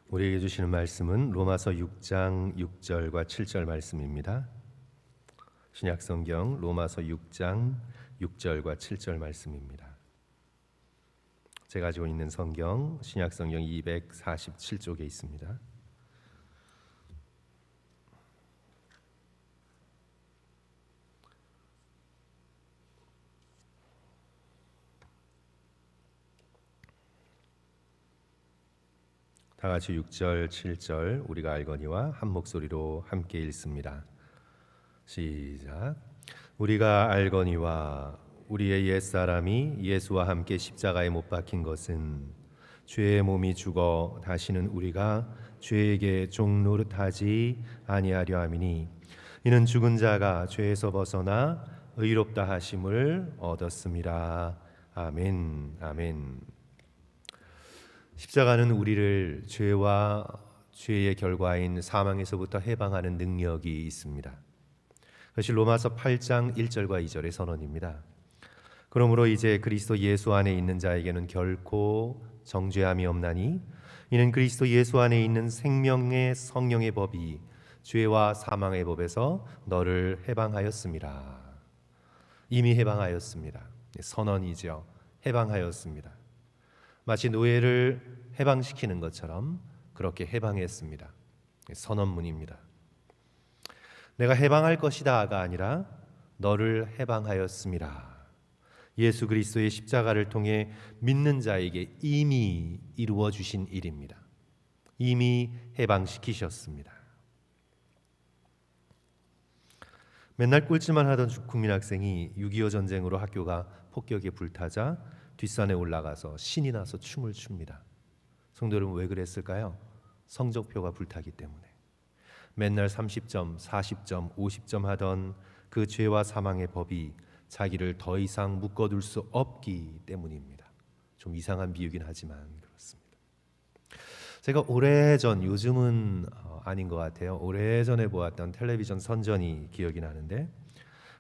우리에게 주시는 말씀은 로마서 6장 6절과 7절 말씀입니다. 신약성경 로마서 6장 6절과 7절 말씀입니다. 제가 가지고 있는 성경 신약성경 247쪽에 있습니다. 다 같이 6절, 7절 우리가 알거니와 한 목소리로 함께 읽습니다. 시작. 우리가 알거니와 우리의 옛사람이 예수와 함께 십자가에 못 박힌 것은 죄의 몸이 죽어 다시는 우리가 죄에게 종노릇하지 아니하려 함이니 이는 죽은 자가 죄에서 벗어나 의롭다 하심을 얻었습니다. 아멘. 아멘. 십자가는 우리를 죄와 죄의 결과인 사망에서부터 해방하는 능력이 있습니다. 그것이 로마서 8장 1절과 2절의 선언입니다. 그러므로 이제 그리스도 예수 안에 있는 자에게는 결코 정죄함이 없나니 이는 그리스도 예수 안에 있는 생명의 성령의 법이 죄와 사망의 법에서 너를 해방하였습니다. 이미 해방하였습니다. 선언이죠. 해방하였습니다. 마치 노예를 해방시키는 것처럼 그렇게 해방했습니다. 선언문입니다. 내가 해방할 것이다가 아니라 너를 해방하였습니다. 예수 그리스도의 십자가를 통해 믿는 자에게 이미 이루어 주신 일입니다. 이미 해방시키셨습니다. 맨날 꼴찌만 하던 국민학생이 6.25 전쟁으로 학교가 폭격에 불타자 뒷산에 올라가서 신이 나서 춤을 춥니다. 성도 여러분, 왜 그랬을까요? 성적표가 불타기 때문에. 맨날 30점, 40점, 50점 하던 그 죄와 사망의 법이 자기를 더 이상 묶어둘 수 없기 때문입니다. 좀 이상한 비유긴 하지만 그렇습니다. 제가 오래전, 요즘은 아닌 것 같아요. 오래전에 보았던 텔레비전 선전이 기억이 나는데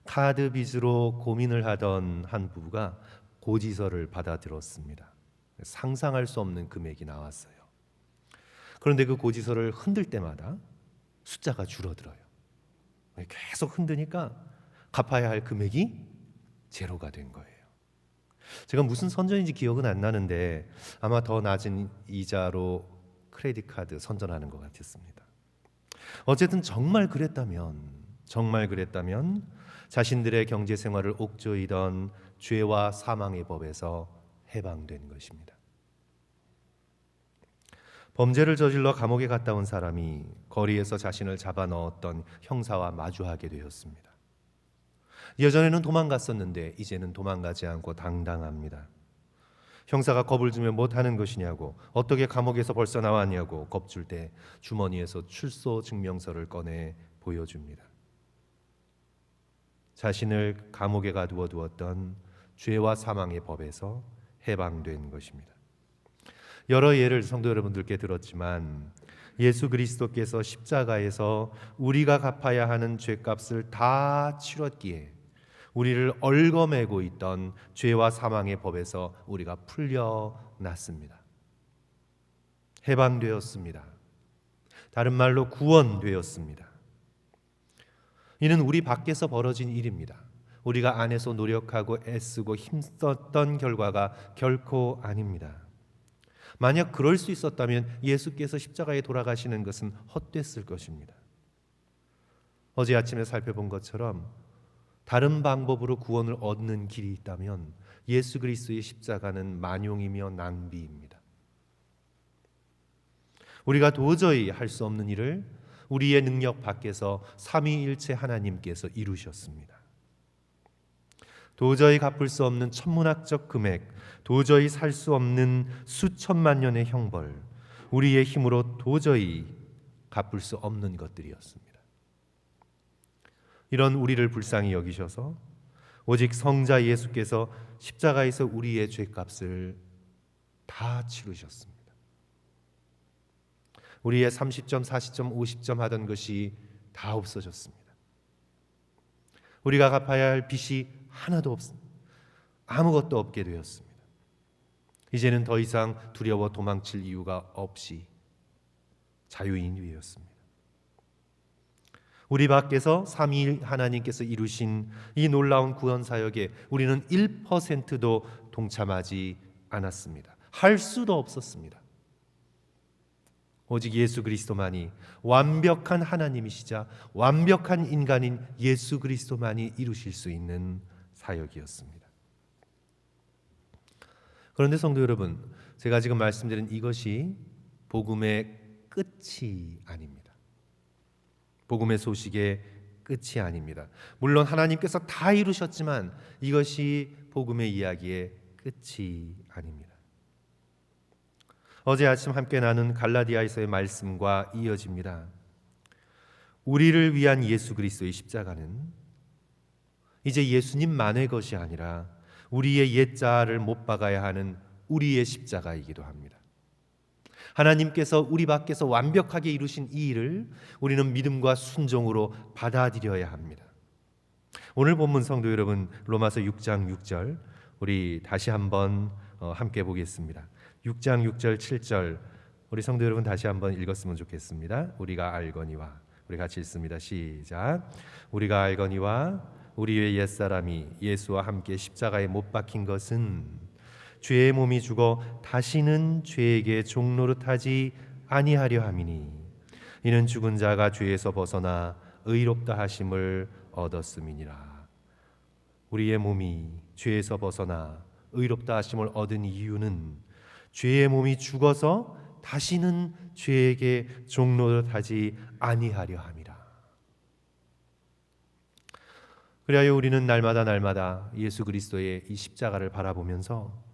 카드 빚으로 고민을 하던 한 부부가 고지서를 받아들었습니다. 상상할 수 없는 금액이 나왔어요. 그런데 그 고지서를 흔들 때마다 숫자가 줄어들어요. 계속 흔드니까 갚아야 할 금액이 제로가 된 거예요. 제가 무슨 선전인지 기억은 안 나는데 아마 더 낮은 이자로 크레딧 카드 선전하는 것 같았습니다. 어쨌든 정말 그랬다면 자신들의 경제 생활을 옥죄이던 죄와 사망의 법에서 해방된 것입니다. 범죄를 저질러 감옥에 갔다 온 사람이 거리에서 자신을 잡아 넣었던 형사와 마주하게 되었습니다. 예전에는 도망갔었는데 이제는 도망가지 않고 당당합니다. 형사가 겁을 주면 못하는 것이냐고, 어떻게 감옥에서 벌써 나왔냐고 겁줄 때 주머니에서 출소 증명서를 꺼내 보여줍니다. 자신을 감옥에 가두어 두었던 죄와 사망의 법에서 해방된 것입니다. 여러 예를 성도 여러분들께 들었지만 예수 그리스도께서 십자가에서 우리가 갚아야 하는 죄값을 다 치렀기에 우리를 얽어매고 있던 죄와 사망의 법에서 우리가 풀려났습니다. 해방되었습니다. 다른 말로 구원되었습니다. 이는 우리 밖에서 벌어진 일입니다. 우리가 안에서 노력하고 애쓰고 힘썼던 결과가 결코 아닙니다. 만약 그럴 수 있었다면 예수께서 십자가에 돌아가시는 것은 헛됐을 것입니다. 어제 아침에 살펴본 것처럼 다른 방법으로 구원을 얻는 길이 있다면 예수 그리스도의 십자가는 만용이며 낭비입니다. 우리가 도저히 할 수 없는 일을 우리의 능력 밖에서 삼위일체 하나님께서 이루셨습니다. 도저히 갚을 수 없는 천문학적 금액, 도저히 살 수 없는 수천만 년의 형벌, 우리의 힘으로 도저히 갚을 수 없는 것들이었습니다. 이런 우리를 불쌍히 여기셔서 오직 성자 예수께서 십자가에서 우리의 죄값을 다 치르셨습니다. 우리의 30점, 40점, 50점 하던 것이 다 없어졌습니다. 우리가 갚아야 할 빚이 하나도 없습니다. 아무것도 없게 되었습니다. 이제는 더 이상 두려워 도망칠 이유가 없이 자유인 위였습니다. 우리 밖에서 삼위일 하나님께서 이루신 이 놀라운 구원 사역에 우리는 1%도 동참하지 않았습니다. 할 수도 없었습니다. 오직 예수 그리스도만이, 완벽한 하나님이시자 완벽한 인간인 예수 그리스도만이 이루실 수 있는 사역이었습니다. 그런데 성도 여러분, 제가 지금 말씀드린 이것이 복음의 끝이 아닙니다. 복음의 소식의 끝이 아닙니다. 물론 하나님께서 다 이루셨지만 이것이 복음의 이야기의 끝이 아닙니다. 어제 아침 함께 나눈 갈라디아에서의 말씀과 이어집니다. 우리를 위한 예수 그리스도의 십자가는 이제 예수님만의 것이 아니라 우리의 옛자아를 못 박아야 하는 우리의 십자가이기도 합니다. 하나님께서 우리 밖에서 완벽하게 이루신 이 일을 우리는 믿음과 순종으로 받아들여야 합니다. 오늘 본문 성도 여러분, 로마서 6장 6절 우리 다시 한번 함께 보겠습니다. 6장 6절 7절 우리 성도 여러분 다시 한번 읽었으면 좋겠습니다. 우리가 알거니와, 우리 같이 읽습니다. 시작. 우리가 알거니와 우리의 옛사람이 예수와 함께 십자가에 못 박힌 것은 죄의 몸이 죽어 다시는 죄에게 종노릇하지 아니하려 함이니 이는 죽은 자가 죄에서 벗어나 의롭다 하심을 얻었음이니라. 우리의 몸이 죄에서 벗어나 의롭다 하심을 얻은 이유는 죄의 몸이 죽어서 다시는 죄에게 종노릇하지 아니하려 함이라. 그리하여 우리는 날마다 예수 그리스도의 이 십자가를 바라보면서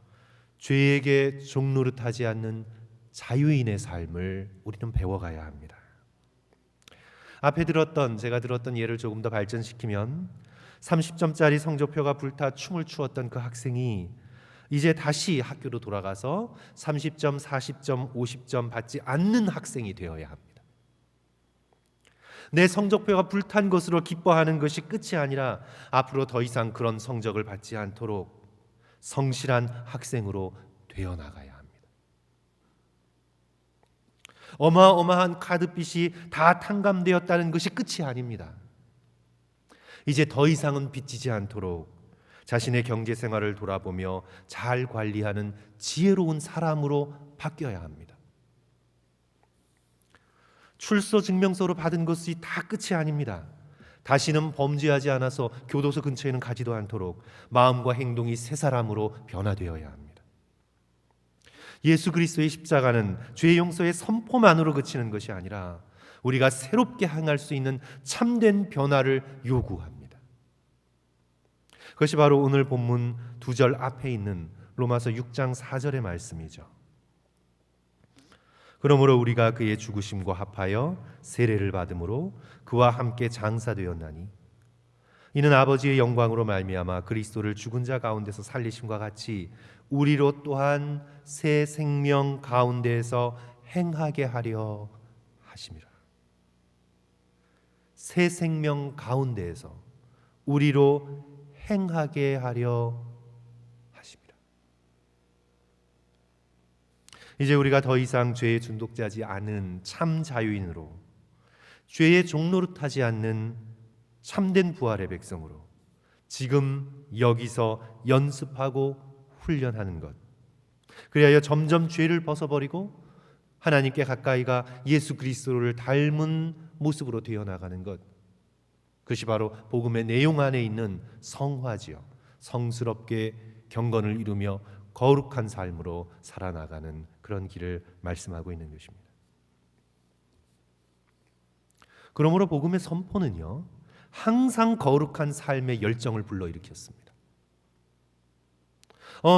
죄에게 종노릇하지 않는 자유인의 삶을 우리는 배워가야 합니다. 앞에 제가 들었던 예를 조금 더 발전시키면 30점짜리 성적표가 불타 춤을 추었던 그 학생이 이제 다시 학교로 돌아가서 30점, 40점, 50점 받지 않는 학생이 되어야 합니다. 내 성적표가 불탄 것으로 기뻐하는 것이 끝이 아니라 앞으로 더 이상 그런 성적을 받지 않도록 성실한 학생으로 되어나가야 합니다. 어마어마한 카드빚이 다 탕감되었다는 것이 끝이 아닙니다. 이제 더 이상은 빚지지 않도록 자신의 경제생활을 돌아보며 잘 관리하는 지혜로운 사람으로 바뀌어야 합니다. 출소증명서로 받은 것이 다 끝이 아닙니다. 다시는 범죄하지 않아서 교도소 근처에는 가지도 않도록 마음과 행동이 새 사람으로 변화되어야 합니다. 예수 그리스도의 십자가는 죄 용서의 선포만으로 그치는 것이 아니라 우리가 새롭게 행할 수 있는 참된 변화를 요구합니다. 그것이 바로 오늘 본문 2절 앞에 있는 로마서 6장 4절의 말씀이죠. 그러므로 우리가 그의 죽으심과 합하여 세례를 받음으로 그와 함께 장사되었나니 이는 아버지의 영광으로 말미암아 그리스도를 죽은 자 가운데서 살리심과 같이 우리로 또한 새 생명 가운데에서 행하게 하려 하심이라. 새 생명 가운데에서 우리로 행하게 하려 하심이라. 이제 우리가 더 이상 죄에 중독되지 않은 참 자유인으로, 죄에 종노릇하지 않는 참된 부활의 백성으로 지금 여기서 연습하고 훈련하는 것, 그리하여 점점 죄를 벗어버리고 하나님께 가까이가 예수 그리스도를 닮은 모습으로 되어나가는 것, 그것이 바로 복음의 내용 안에 있는 성화지요. 성스럽게 경건을 이루며 거룩한 삶으로 살아나가는 그런 길을 말씀하고 있는 것입니다. 그러므로 복음의 선포는요, 항상 거룩한 삶의 열정을 불러일으켰습니다.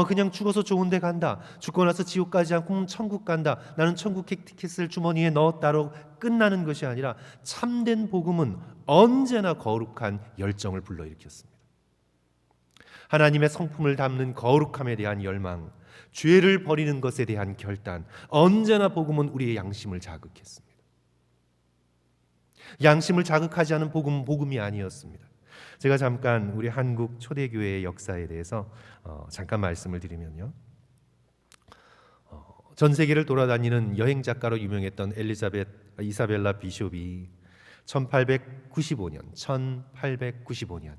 그냥 죽어서 좋은 데 간다, 죽고 나서 지옥 가지 않고 천국 간다, 나는 천국 티켓을 주머니에 넣었다로 끝나는 것이 아니라 참된 복음은 언제나 거룩한 열정을 불러일으켰습니다. 하나님의 성품을 담는 거룩함에 대한 열망, 죄를 버리는 것에 대한 결단, 언제나 복음은 우리의 양심을 자극했습니다. 양심을 자극하지 않은 복음은 복음이 아니었습니다. 제가 잠깐 우리 한국 초대교회의 역사에 대해서 잠깐 말씀을 드리면요, 전 세계를 돌아다니는 여행 작가로 유명했던 이사벨라 비숍이 1895년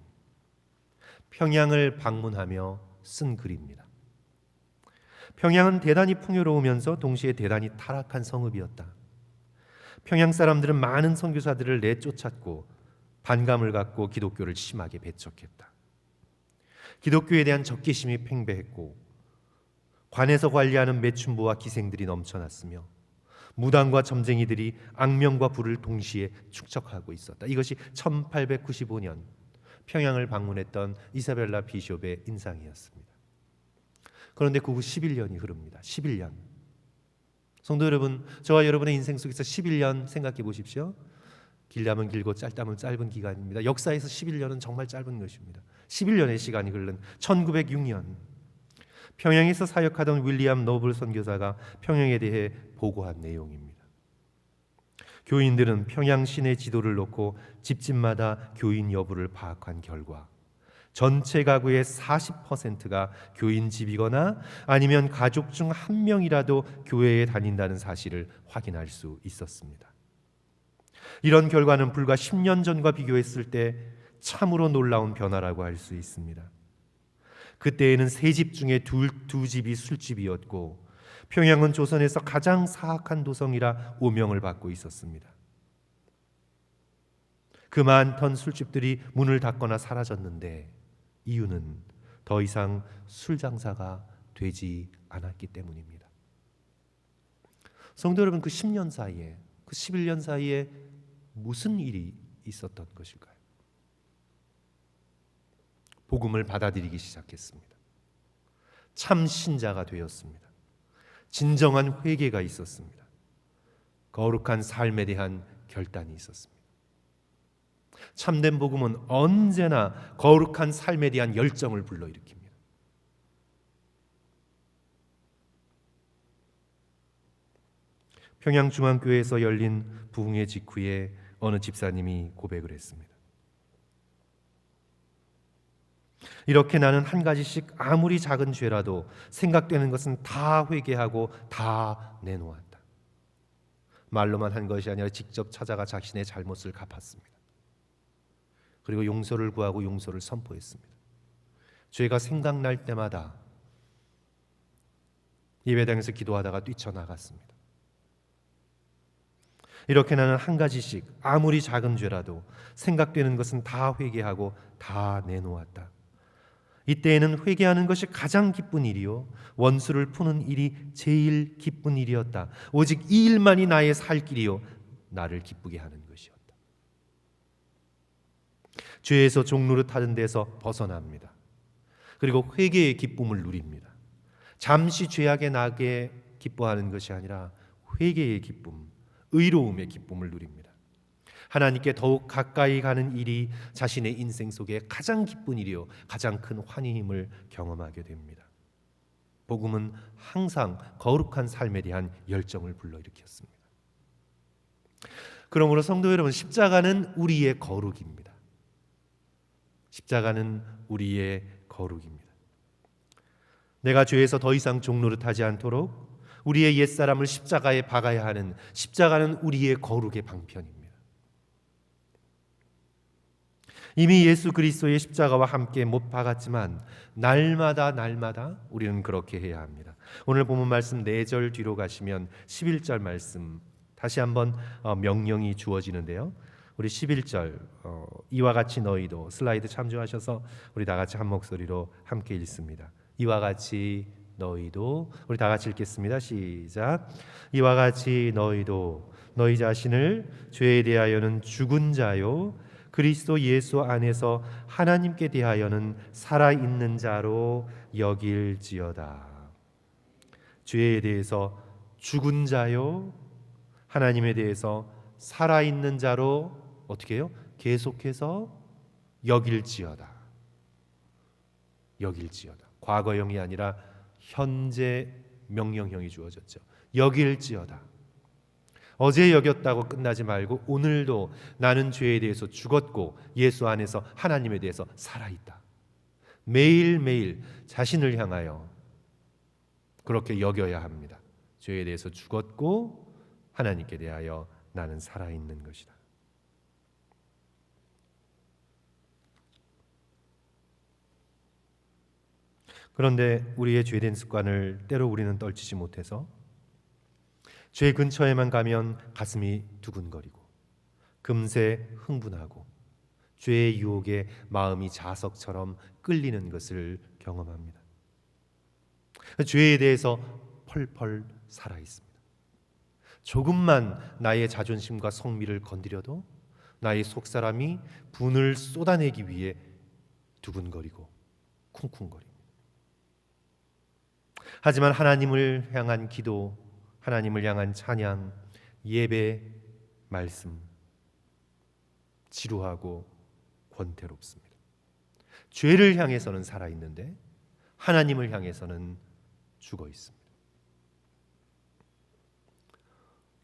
평양을 방문하며 쓴 글입니다. 평양은 대단히 풍요로우면서 동시에 대단히 타락한 성읍이었다. 평양 사람들은 많은 선교사들을 내쫓았고 반감을 갖고 기독교를 심하게 배척했다. 기독교에 대한 적개심이 팽배했고 관에서 관리하는 매춘부와 기생들이 넘쳐났으며 무당과 점쟁이들이 악명과 부를 동시에 축적하고 있었다. 이것이 1895년 평양을 방문했던 이사벨라 비숍의 인상이었습니다. 그런데 그 후 11년이 흐릅니다. 11년. 성도 여러분, 저와 여러분의 인생 속에서 11년 생각해 보십시오. 길다면 길고 짧다면 짧은 기간입니다. 역사에서 11년은 정말 짧은 것입니다. 11년의 시간이 흐른 1906년 평양에서 사역하던 윌리엄 노블 선교사가 평양에 대해 보고한 내용입니다. 교인들은 평양 시내 지도를 놓고 집집마다 교인 여부를 파악한 결과 전체 가구의 40%가 교인 집이거나 아니면 가족 중 한 명이라도 교회에 다닌다는 사실을 확인할 수 있었습니다. 이런 결과는 불과 10년 전과 비교했을 때 참으로 놀라운 변화라고 할 수 있습니다. 그때에는 세 집 중에 두 집이 술집이었고 평양은 조선에서 가장 사악한 도성이라 오명을 받고 있었습니다. 그 많던 술집들이 문을 닫거나 사라졌는데 이유는 더 이상 술 장사가 되지 않았기 때문입니다. 성도 여러분, 그 10년 사이에, 그 11년 사이에 무슨 일이 있었던 것일까요? 복음을 받아들이기 시작했습니다. 참 신자가 되었습니다. 진정한 회개가 있었습니다. 거룩한 삶에 대한 결단이 있었습니다. 참된 복음은 언제나 거룩한 삶에 대한 열정을 불러일으킵니다. 평양중앙교회에서 열린 부흥회 직후에 어느 집사님이 고백을 했습니다. 이렇게 나는 한 가지씩 아무리 작은 죄라도 생각되는 것은 다 회개하고 다 내놓았다. 말로만 한 것이 아니라 직접 찾아가 자신의 잘못을 갚았습니다. 그리고 용서를 구하고 용서를 선포했습니다. 죄가 생각날 때마다 예배당에서 기도하다가 뛰쳐나갔습니다. 이렇게 나는 한 가지씩 아무리 작은 죄라도 생각되는 것은 다 회개하고 다 내놓았다. 이때에는 회개하는 것이 가장 기쁜 일이요 원수를 푸는 일이 제일 기쁜 일이었다. 오직 이 일만이 나의 살 길이요 나를 기쁘게 하는 것이었다. 죄에서 종노릇하는 데서 벗어납니다. 그리고 회개의 기쁨을 누립니다. 잠시 죄악에 나게 기뻐하는 것이 아니라 회개의 기쁨, 의로움의 기쁨을 누립니다. 하나님께 더욱 가까이 가는 일이 자신의 인생 속에 가장 기쁜 일이요 가장 큰 환희임을 경험하게 됩니다. 복음은 항상 거룩한 삶에 대한 열정을 불러일으켰습니다. 그러므로 성도 여러분, 십자가는 우리의 거룩입니다. 십자가는 우리의 거룩입니다. 내가 죄에서 더 이상 종노릇하지 않도록 우리의 옛사람을 십자가에 박아야 하는 십자가는 우리의 거룩의 방편입니다. 이미 예수 그리스도의 십자가와 함께 못 박았지만 날마다 우리는 그렇게 해야 합니다. 오늘 본문 말씀 4절 뒤로 가시면 11절 말씀 다시 한번 명령이 주어지는데요. 우리 11절 이와 같이 너희도 슬라이드 참조하셔서 우리 다 같이 한 목소리로 함께 읽습니다. 이와 같이 너희도 우리 다 같이 읽겠습니다. 시작. 이와 같이 너희도 너희 자신을 죄에 대하여는 죽은 자요 그리스도 예수 안에서 하나님께 대하여는 살아있는 자로 여길지어다. 죄에 대해서 죽은 자요 하나님에 대해서 살아있는 자로 어떻게 해요? 계속해서 여길지어다. 여길지어다. 과거형이 아니라 현재 명령형이 주어졌죠. 여길지어다. 어제 여겼다고 끝나지 말고 오늘도 나는 죄에 대해서 죽었고 예수 안에서 하나님에 대해서 살아있다. 매일매일 자신을 향하여 그렇게 여겨야 합니다. 죄에 대해서 죽었고 하나님께 대하여 나는 살아있는 것이다. 그런데 우리의 죄된 습관을 때로 우리는 떨치지 못해서 죄 근처에만 가면 가슴이 두근거리고 금세 흥분하고 죄의 유혹에 마음이 자석처럼 끌리는 것을 경험합니다. 죄에 대해서 펄펄 살아 있습니다. 조금만 나의 자존심과 성미를 건드려도 나의 속사람이 분을 쏟아내기 위해 두근거리고 쿵쿵거립니다. 하지만 하나님을 향한 기도, 하나님을 향한 찬양, 예배, 말씀, 지루하고 권태롭습니다. 죄를 향해서는 살아있는데 하나님을 향해서는 죽어 있습니다.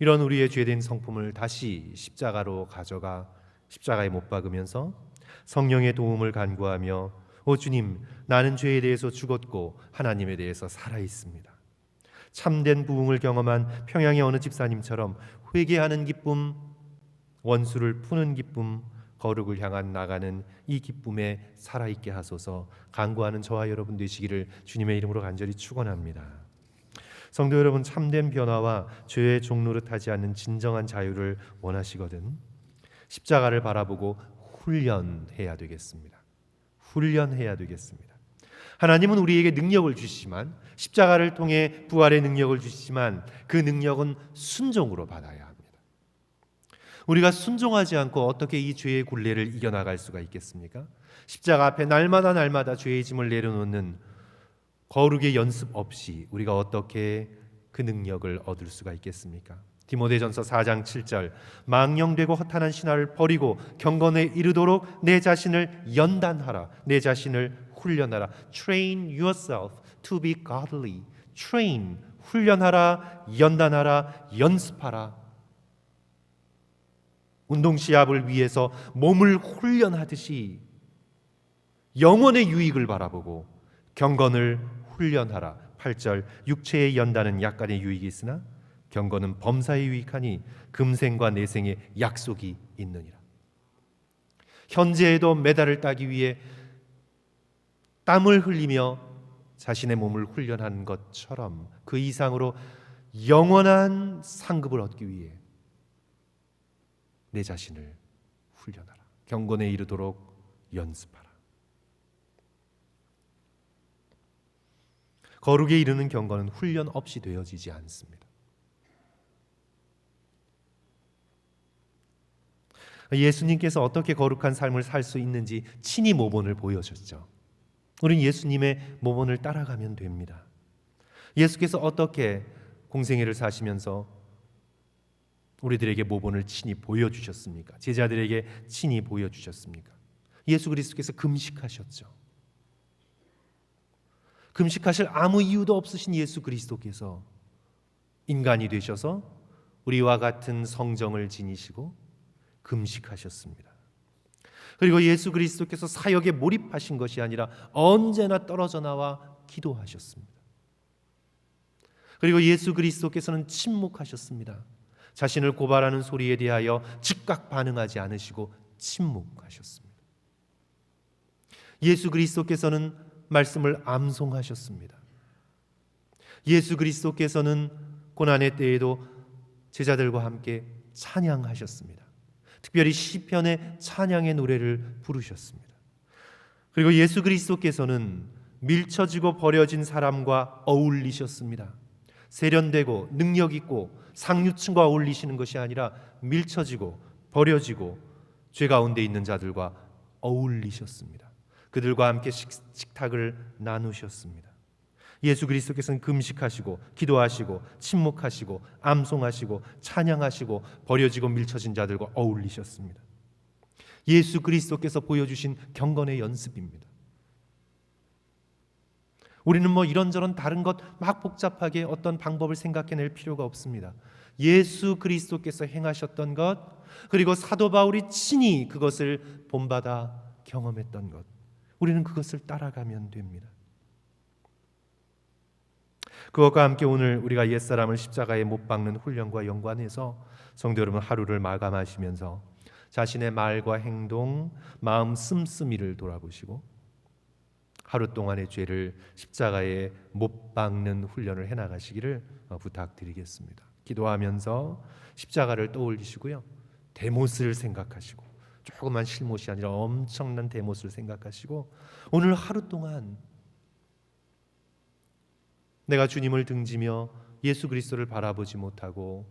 이런 우리의 죄된 성품을 다시 십자가로 가져가 십자가에 못 박으면서 성령의 도움을 간구하며 오 주님, 나는 죄에 대해서 죽었고 하나님에 대해서 살아있습니다. 참된 부흥을 경험한 평양의 어느 집사님처럼 회개하는 기쁨, 원수를 푸는 기쁨, 거룩을 향한 나가는 이 기쁨에 살아있게 하소서 간구하는 저와 여러분 되시기를 주님의 이름으로 간절히 축원합니다. 성도 여러분, 참된 변화와 죄의 종노릇하지 않는 진정한 자유를 원하시거든 십자가를 바라보고 훈련해야 되겠습니다. 훈련해야 되겠습니다. 하나님은 우리에게 능력을 주시지만 십자가를 통해 부활의 능력을 주시지만 그 능력은 순종으로 받아야 합니다. 우리가 순종하지 않고 어떻게 이 죄의 굴레를 이겨나갈 수가 있겠습니까? 십자가 앞에 날마다 죄의 짐을 내려놓는 거룩의 연습 없이 우리가 어떻게 그 능력을 얻을 수가 있겠습니까? 디모데전서 4장 7절 망령되고 허탄한 신화를 버리고 경건에 이르도록 내 자신을 연단하라. 내 자신을 훈련하라. Train yourself to be godly. Train, 훈련하라, 연단하라, 연습하라. 운동 시합을 위해서 몸을 훈련하듯이 영혼의 유익을 바라보고 경건을 훈련하라. 8절 육체의 연단은 약간의 유익이 있으나 경건은 범사에 유익하니 금생과 내생의 약속이 있느니라. 현재에도 메달을 따기 위해 땀을 흘리며 자신의 몸을 훈련한 것처럼 그 이상으로 영원한 상급을 얻기 위해 내 자신을 훈련하라. 경건에 이르도록 연습하라. 거룩에 이르는 경건은 훈련 없이 되어지지 않습니다. 예수님께서 어떻게 거룩한 삶을 살 수 있는지 친히 모본을 보여줬죠. 우리는 예수님의 모본을 따라가면 됩니다. 예수께서 어떻게 공생애를 사시면서 우리들에게 모본을 친히 보여주셨습니까? 제자들에게 친히 보여주셨습니까? 예수 그리스도께서 금식하셨죠. 금식하실 아무 이유도 없으신 예수 그리스도께서 인간이 되셔서 우리와 같은 성정을 지니시고 금식하셨습니다. 그리고 예수 그리스도께서 사역에 몰입하신 것이 아니라 언제나 떨어져 나와 기도하셨습니다. 그리고 예수 그리스도께서는 침묵하셨습니다. 자신을 고발하는 소리에 대하여 즉각 반응하지 않으시고 침묵하셨습니다. 예수 그리스도께서는 말씀을 암송하셨습니다. 예수 그리스도께서는 고난의 때에도 제자들과 함께 찬양하셨습니다. 특별히 시편의 찬양의 노래를 부르셨습니다. 그리고 예수 그리스도께서는 밀쳐지고 버려진 사람과 어울리셨습니다. 세련되고 능력 있고 상류층과 어울리시는 것이 아니라 밀쳐지고 버려지고 죄 가운데 있는 자들과 어울리셨습니다. 그들과 함께 식탁을 나누셨습니다. 예수 그리스도께서는 금식하시고 기도하시고 침묵하시고 암송하시고 찬양하시고 버려지고 밀쳐진 자들과 어울리셨습니다. 예수 그리스도께서 보여주신 경건의 연습입니다. 우리는 이런저런 다른 것 막 복잡하게 어떤 방법을 생각해낼 필요가 없습니다. 예수 그리스도께서 행하셨던 것, 그리고 사도 바울이 친히 그것을 본받아 경험했던 것, 우리는 그것을 따라가면 됩니다. 그것과 함께 오늘 우리가 옛사람을 십자가에 못 박는 훈련과 연관해서 성도 여러분, 하루를 마감하시면서 자신의 말과 행동, 마음 씀씀이를 돌아보시고 하루 동안의 죄를 십자가에 못 박는 훈련을 해나가시기를 부탁드리겠습니다. 기도하면서 십자가를 떠올리시고요, 대못을 생각하시고, 조그만 실못이 아니라 엄청난 대못을 생각하시고, 오늘 하루 동안 내가 주님을 등지며 예수 그리스도를 바라보지 못하고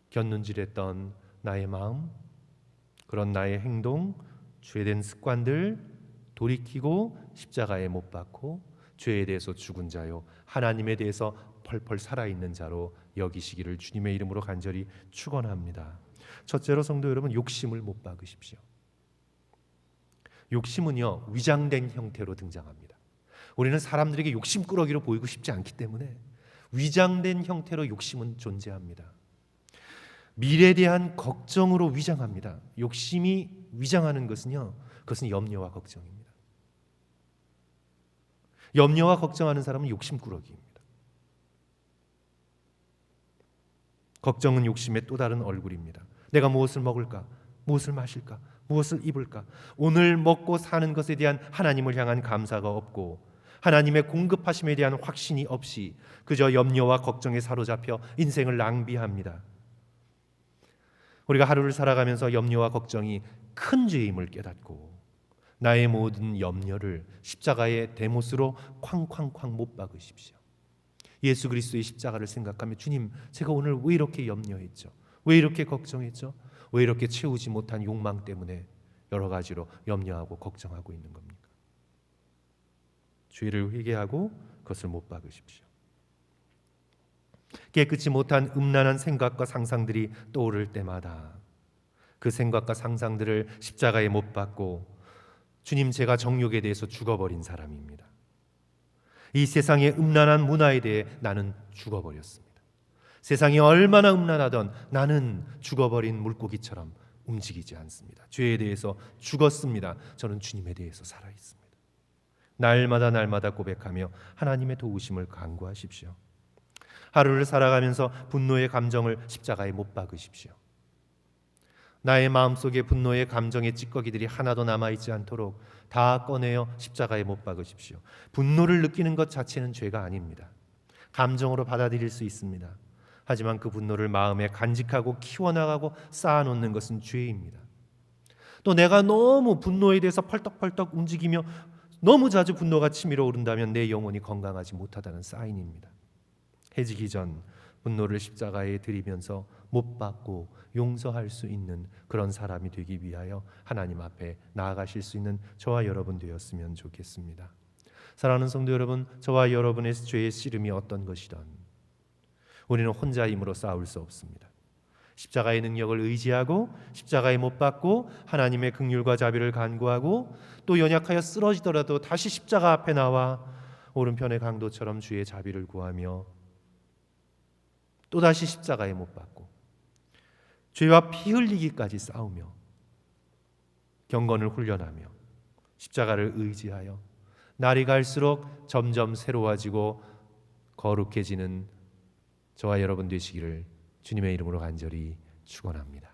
곁눈질했던 나의 마음, 그런 나의 행동, 죄된 습관들 돌이키고 십자가에 못 박고 죄에 대해서 죽은 자요, 하나님에 대해서 펄펄 살아있는 자로 여기시기를 주님의 이름으로 간절히 축원합니다. 첫째로 성도 여러분, 욕심을 못 박으십시오. 욕심은요, 위장된 형태로 등장합니다. 우리는 사람들에게 욕심꾸러기로 보이고 싶지 않기 때문에 위장된 형태로 욕심은 존재합니다. 미래에 대한 걱정으로 위장합니다. 욕심이 위장하는 것은요, 그것은 염려와 걱정입니다. 염려와 걱정하는 사람은 욕심꾸러기입니다. 걱정은 욕심의 또 다른 얼굴입니다. 내가 무엇을 먹을까? 무엇을 마실까? 무엇을 입을까? 오늘 먹고 사는 것에 대한 하나님을 향한 감사가 없고 하나님의 공급하심에 대한 확신이 없이 그저 염려와 걱정에 사로잡혀 인생을 낭비합니다. 우리가 하루를 살아가면서 염려와 걱정이 큰 죄임을 깨닫고 나의 모든 염려를 십자가의 대못으로 쾅쾅쾅 못 박으십시오. 예수 그리스도의 십자가를 생각하며, 주님, 제가 오늘 왜 이렇게 염려했죠? 왜 이렇게 걱정했죠? 왜 이렇게 채우지 못한 욕망 때문에 여러 가지로 염려하고 걱정하고 있는 겁니까? 죄를 회개하고 그것을 못 박으십시오. 깨끗이 못한 음란한 생각과 상상들이 떠오를 때마다 그 생각과 상상들을 십자가에 못 박고, 주님, 제가 정욕에 대해서 죽어버린 사람입니다. 이 세상의 음란한 문화에 대해 나는 죽어버렸습니다. 세상이 얼마나 음란하던 나는 죽어버린 물고기처럼 움직이지 않습니다. 죄에 대해서 죽었습니다. 저는 주님에 대해서 살아있습니다. 날마다 고백하며 하나님의 도우심을 간구하십시오. 하루를 살아가면서 분노의 감정을 십자가에 못 박으십시오. 나의 마음속에 분노의 감정의 찌꺼기들이 하나도 남아있지 않도록 다 꺼내어 십자가에 못 박으십시오. 분노를 느끼는 것 자체는 죄가 아닙니다. 감정으로 받아들일 수 있습니다. 하지만 그 분노를 마음에 간직하고 키워나가고 쌓아놓는 것은 죄입니다. 또 내가 너무 분노에 대해서 펄떡펄떡 움직이며 너무 자주 분노가 치밀어 오른다면 내 영혼이 건강하지 못하다는 사인입니다. 해지기 전 분노를 십자가에 드리면서 못 박고 용서할 수 있는 그런 사람이 되기 위하여 하나님 앞에 나아가실 수 있는 저와 여러분 되었으면 좋겠습니다. 사랑하는 성도 여러분, 저와 여러분의 죄의 씨름이 어떤 것이든 우리는 혼자 힘으로 싸울 수 없습니다. 십자가의 능력을 의지하고 십자가에 못 박고 하나님의 긍휼과 자비를 간구하고 또 연약하여 쓰러지더라도 다시 십자가 앞에 나와 오른편의 강도처럼 주의 자비를 구하며 또다시 십자가에 못 박고 죄와 피 흘리기까지 싸우며 경건을 훈련하며 십자가를 의지하여 날이 갈수록 점점 새로워지고 거룩해지는 저와 여러분 되시기를 주님의 이름으로 간절히 축원합니다.